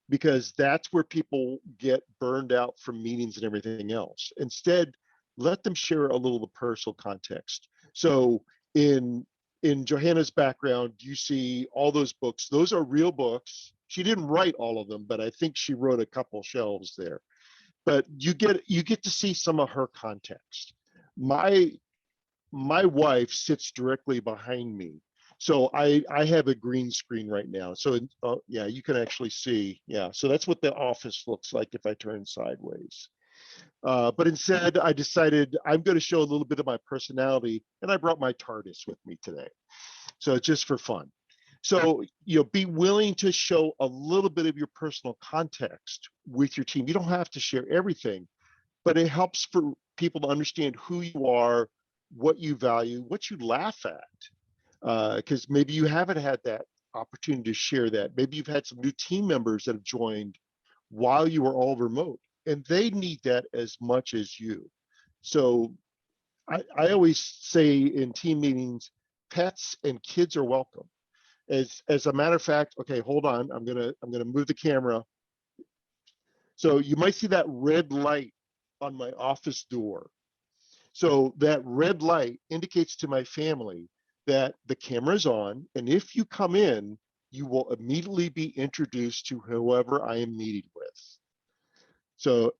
because that's where people get burned out from meetings and everything else. Instead, let them share a little of the personal context. So in Johanna's background, you see all those books. Those are real books. She didn't write all of them, but I think she wrote a couple shelves there. But you get to see some of her context. My wife sits directly behind me. So I have a green screen right now. So yeah, you can actually see. Yeah, so that's what the office looks like if I turn sideways. But instead, I decided I'm going to show a little bit of my personality, and I brought my TARDIS with me today. So it's just for fun. So, be willing to show a little bit of your personal context with your team. You don't have to share everything, but it helps for people to understand who you are, what you value, what you laugh at. Because maybe you haven't had that opportunity to share that. Maybe you've had some new team members that have joined while you were all remote, and they need that as much as you. So I always say in team meetings, pets and kids are welcome. As a matter of fact, okay, hold on. I'm gonna move the camera. So you might see that red light on my office door. So that red light indicates to my family that the camera is on, and if you come in, you will immediately be introduced to whoever I am meeting with. So,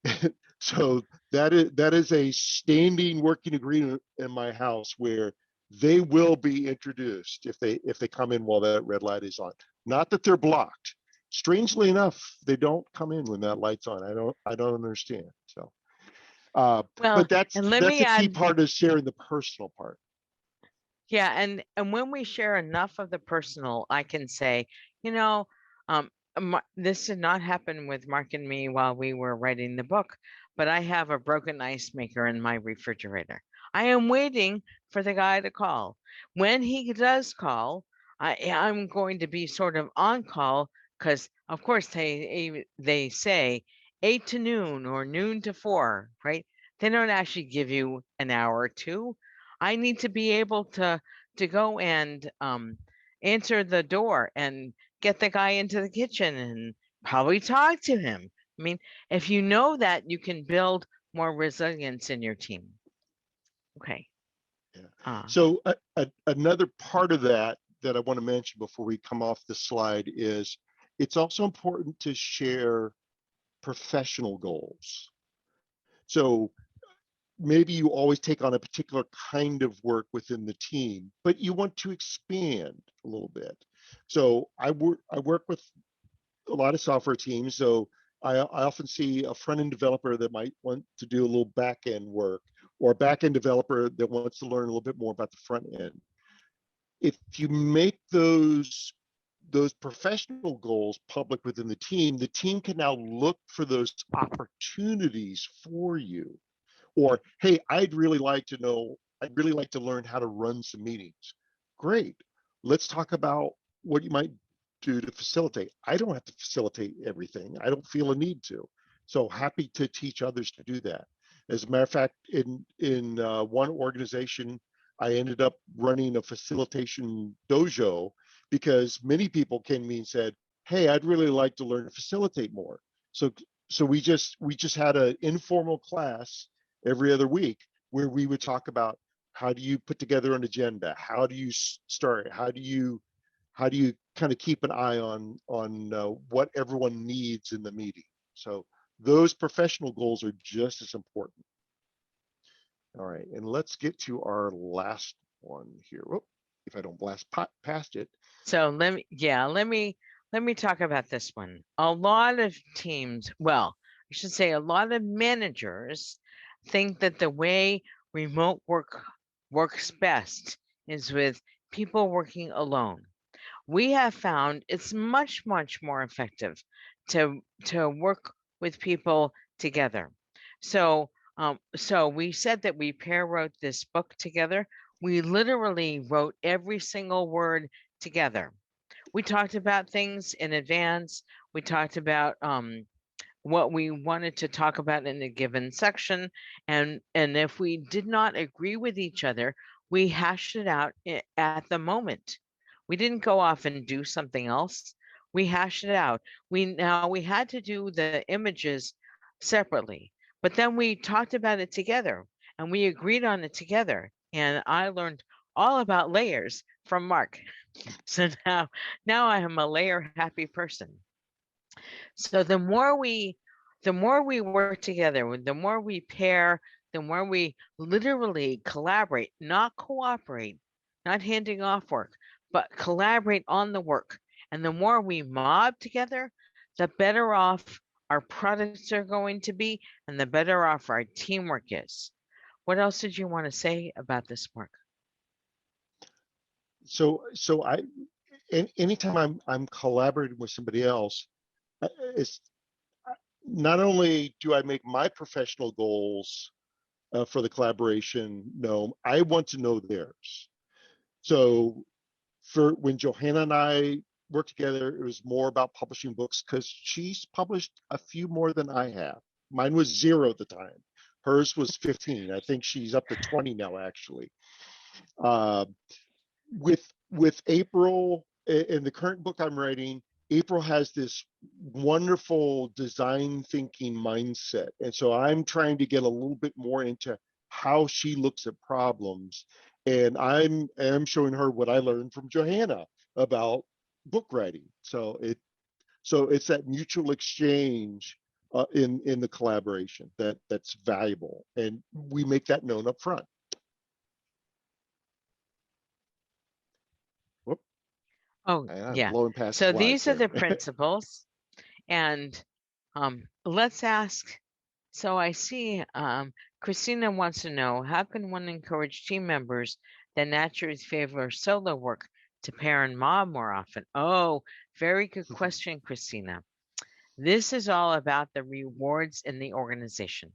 so that is a standing working agreement in my house where they will be introduced if they come in while that red light is on. Not that they're blocked. Strangely enough, they don't come in when that light's on. I don't understand. So, Well, but that's and let me a key add, part of sharing the personal part. yeah, and when we share enough of the personal, I can say, you know, this did not happen with Mark and me while we were writing the book, but I have a broken ice maker in my refrigerator. I am waiting for the guy to call. When he does call, I'm going to be sort of on call because, of course, they say 8 to noon or noon to 4, right? They don't actually give you an hour or two. I need to be able to go and answer the door and get the guy into the kitchen and probably talk to him. I mean, if you know that, you can build more resilience in your team. Okay. Yeah. So another part of that I want to mention before we come off the slide is it's also important to share professional goals. So maybe you always take on a particular kind of work within the team, but you want to expand a little bit. So I work with a lot of software teams. So I often see a front-end developer that might want to do a little back-end work, or a back-end developer that wants to learn a little bit more about the front end. If you make those professional goals public within the team can now look for those opportunities for you. Or, hey, I'd really like to learn how to run some meetings. Great. Let's talk about what you might do to facilitate. I don't have to facilitate everything. I don't feel a need to. So happy to teach others to do that. As a matter of fact, in one organization, I ended up running a facilitation dojo because many people came to me and said, "Hey, I'd really like to learn to facilitate more." So we just had an informal class every other week where we would talk about how do you put together an agenda, how do you start, how do you kind of keep an eye on what everyone needs in the meeting. So those professional goals are just as important. All right, and let's get to our last one here. Whoop, if I don't blast past it. So let me talk about this one. A lot of teams, well, I should say a lot of managers think that the way remote work works best is with people working alone. We have found it's much more effective to work with people together. So so we said that we pair wrote this book together. We literally wrote every single word together. We talked about things in advance. We talked about what we wanted to talk about in a given section, and if we did not agree with each other, we hashed it out at the moment. We didn't go off and do something else. We hashed it out. We had to do the images separately, but then we talked about it together, and we agreed on it together. And I learned all about layers from Mark. So now I am a layer happy person. So the more we work together, the more we pair, the more we literally collaborate, not cooperate, not handing off work, but collaborate on the work. And the more we mob together, the better off our products are going to be and the better off our teamwork is. What else did you want to say about this, Mark? So anytime I'm collaborating with somebody else, it's not only do I make my professional goals for the collaboration known, I want to know theirs. So for when Johanna and I worked together, it was more about publishing books because she's published a few more than I have. Mine was 0 at the time. Hers was 15. I think she's up to 20 now, actually. With April in the current book I'm writing, April has this wonderful design thinking mindset. And so I'm trying to get a little bit more into how she looks at problems. And I'm showing her what I learned from Johanna about book writing. So it's that mutual exchange in the collaboration that's valuable. And we make that known up front. Oh, yeah. Blowing past So slides these are there. the principles. And let's ask. So I see Christina wants to know, how can one encourage team members that naturally favor solo work to pair and mob more often? Oh, very good question, Christina. This is all about the rewards in the organization.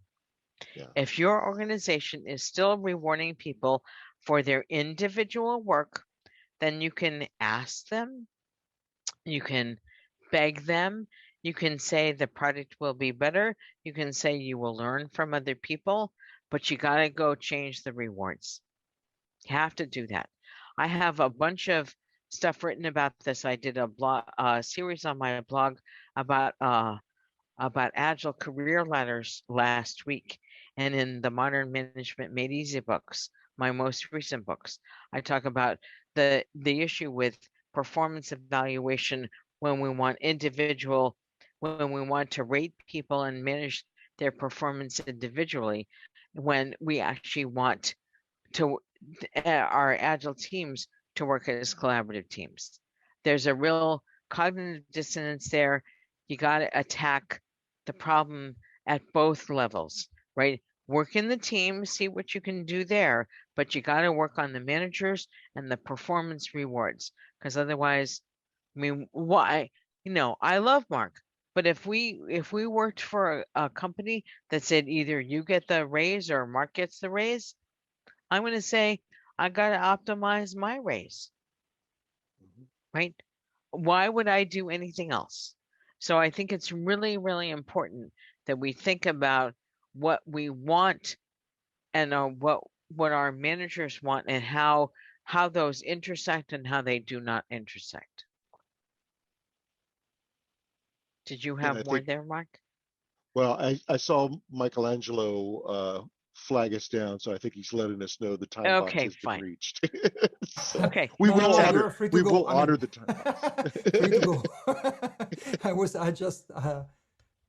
Yeah. If your organization is still rewarding people for their individual work, then you can ask them, you can beg them, you can say the product will be better, you can say you will learn from other people, but you got to go change the rewards. You have to do that. I have a bunch of stuff written about this. I did a blog series on my blog about agile career ladders last week, and in the Modern Management Made Easy books, my most recent books, I talk about the issue with performance evaluation when we want to rate people and manage their performance individually, when we actually want to our agile teams to work as collaborative teams. There's a real cognitive dissonance there. You got to attack the problem at both levels, right? Work in the team, see what you can do there, but you got to work on the managers and the performance rewards, because otherwise, I mean, why? I love Mark, but if we worked for a company that said either you get the raise or Mark gets the raise, I'm going to say I got to optimize my raise, right? Why would I do anything else? So I think it's really, really important that we think about what we want and what our managers want and how those intersect and how they do not intersect. Did you have more there, Mark? Well, I saw Michelangelo flag us down, so I think he's letting us know the time box has been reached. So okay, we will honor the time box. Free to go. I just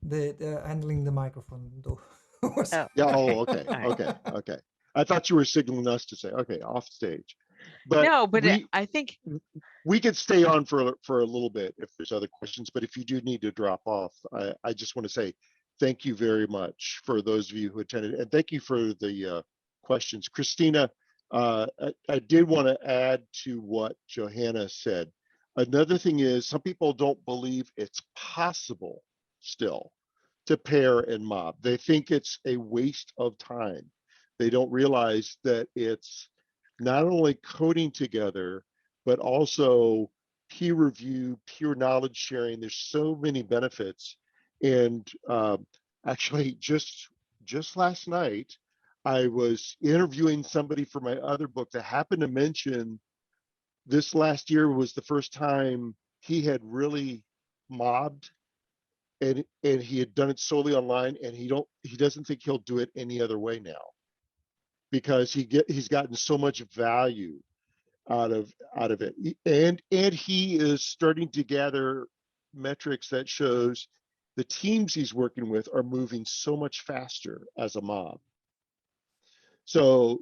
the handling the microphone though. Okay. I thought you were signaling us to say, okay, off stage. But no, but I think we could stay on for a little bit if there's other questions. But if you do need to drop off, I just want to say thank you very much for those of you who attended, and thank you for the questions. Christina, I did want to add to what Johanna said. Another thing is some people don't believe it's possible still to pair and mob. They think it's a waste of time. They don't realize that it's not only coding together, but also peer review, peer knowledge sharing. There's so many benefits. And actually, just last night, I was interviewing somebody for my other book that happened to mention this last year was the first time he had really mobbed, and he had done it solely online, and he doesn't think he'll do it any other way now. because he's gotten so much value out of it. And he is starting to gather metrics that shows the teams he's working with are moving so much faster as a mob. So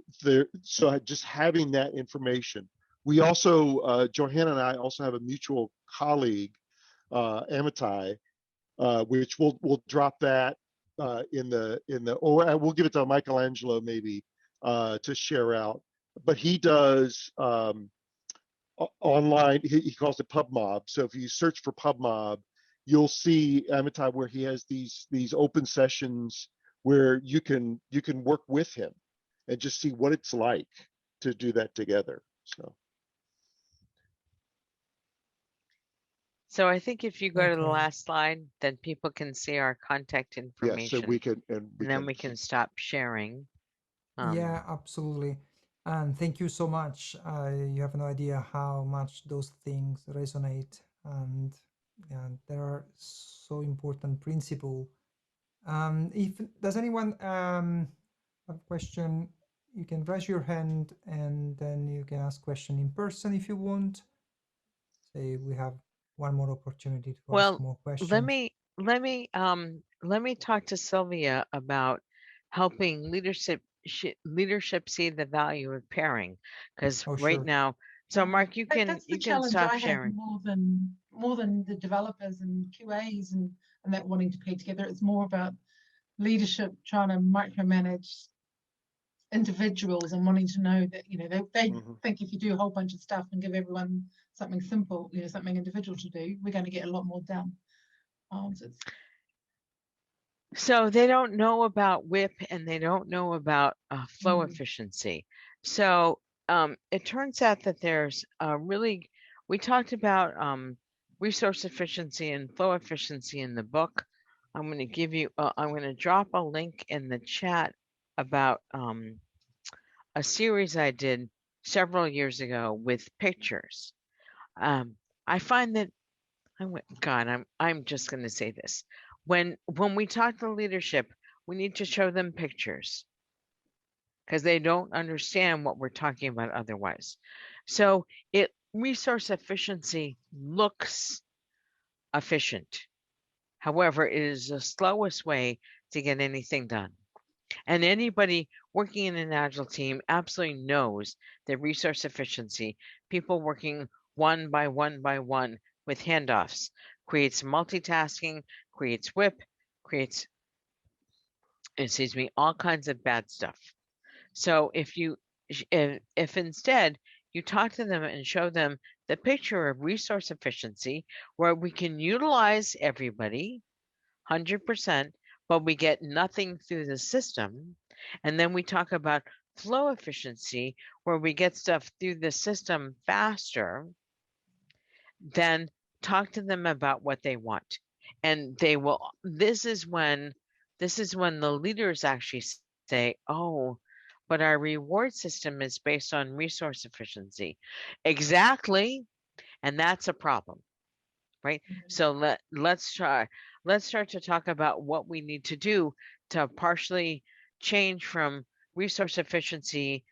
just having that information. We also, Johanna and I also have a mutual colleague, Amitai, which we'll drop that or we'll give it to Michelangelo maybe to share out. But he does online. He calls it PubMob. So if you search for PubMob, you'll see Amitai where he has these open sessions where you can work with him and just see what it's like to do that together. So I think if you go to the Okay. last slide, then people can see our contact Yeah, information. so we can then we can stop sharing. Yeah, absolutely. And thank you so much. You have no idea how much those things resonate, and there are so important principle. If does anyone have a question, you can raise your hand and then you can ask question in person if you want. Say we have one more opportunity to ask Well, more questions. let me talk to Sylvia about helping leadership see the value of pairing, because Oh, right sure. now. So Mark, you can That's the challenge stop I have sharing. more than the developers and QAs and that wanting to pair together. It's more about leadership trying to micromanage individuals and wanting to know that they think if you do a whole bunch of stuff and give everyone something simple, something individual to do, we're going to get a lot more done. So they don't know about WIP and they don't know about flow efficiency. So it turns out that there's we talked about resource efficiency and flow efficiency in the book. I'm going to give you, I'm going to drop a link in the chat about a series I did several years ago with pictures. I find that, I'm just going to say this. When we talk to leadership, we need to show them pictures because they don't understand what we're talking about otherwise. So resource efficiency looks efficient. However, it is the slowest way to get anything done. And anybody working in an agile team absolutely knows that resource efficiency, people working one by one by one with handoffs, creates multitasking, creates WIP, creates, all kinds of bad stuff. So if instead you talk to them and show them the picture of resource efficiency where we can utilize everybody 100%, but we get nothing through the system. And then we talk about flow efficiency where we get stuff through the system faster. Then talk to them about what they want. And they will, this is when the leaders actually say, oh, but our reward system is based on resource efficiency. Exactly. And that's a problem, right? So let's start to talk about what we need to do to partially change from resource efficiency,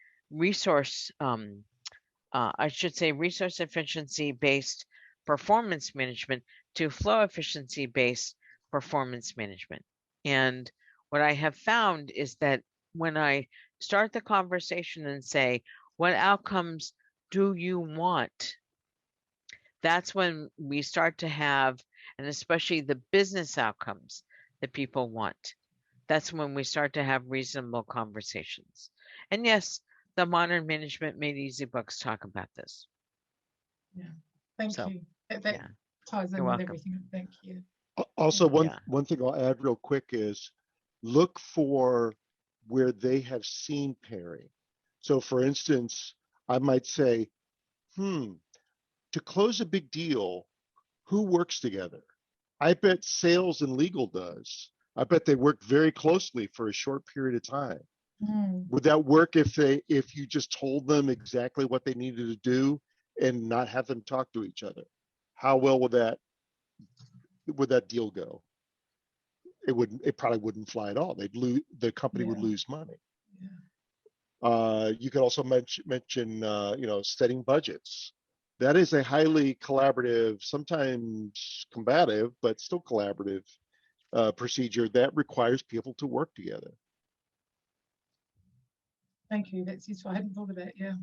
I should say resource efficiency based performance management to flow efficiency based performance management. And what I have found is that when I start the conversation and say, what outcomes do you want? That's when we start to have, and especially the business outcomes that people want. That's when we start to have reasonable conversations. And yes, the Modern Management Made Easy books talk about this. Yeah, thank you. That ties in You're with welcome. everything. Thank you. Also, one thing I'll add real quick is look for where they have seen pairing. So for instance, I might say, to close a big deal, who works together? I bet sales and legal does. I bet they work very closely for a short period of time. Would that work if you just told them exactly what they needed to do and not have them talk to each other? How well would that deal go? It probably wouldn't fly at all. The company would lose money. You could also mention setting budgets. That is a highly collaborative, sometimes combative, but still collaborative procedure that requires people to work together. Thank you. That's useful. I hadn't thought of that. Yeah.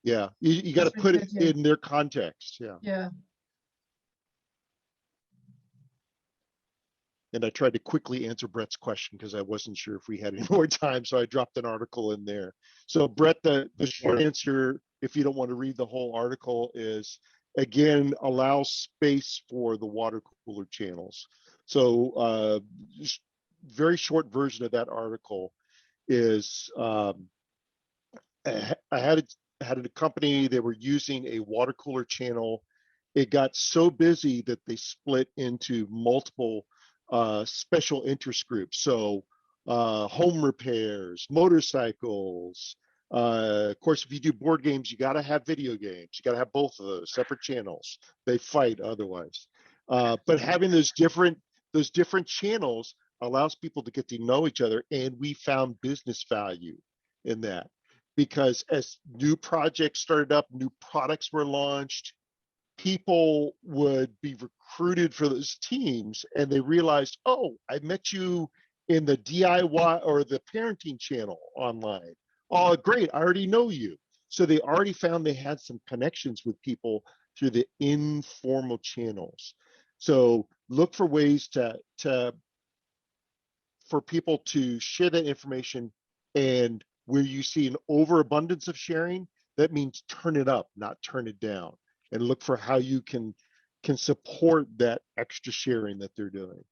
Yeah, you got to That's put really it good, yeah. in their context. Yeah. Yeah. And I tried to quickly answer Brett's question because I wasn't sure if we had any more time, so I dropped an article in there. So Brett, the short answer, if you don't want to read the whole article, is again, allow space for the water cooler channels. So very short version of that article is I had a company, they were using a water cooler channel. It got so busy that they split into multiple special interest groups. So home repairs, motorcycles. Of course, if you do board games, you got to have video games. You got to have both of those separate channels. They fight otherwise. But having those different channels allows people to get to know each other, and we found business value in that. Because as new projects started up, new products were launched, people would be recruited for those teams, and they realized, oh, I met you in the DIY or the parenting channel online. Oh, great, I already know you. So they already found they had some connections with people through the informal channels. So look for ways for people to share that information, and where you see an overabundance of sharing, that means turn it up, not turn it down, and look for how you can support that extra sharing that they're doing.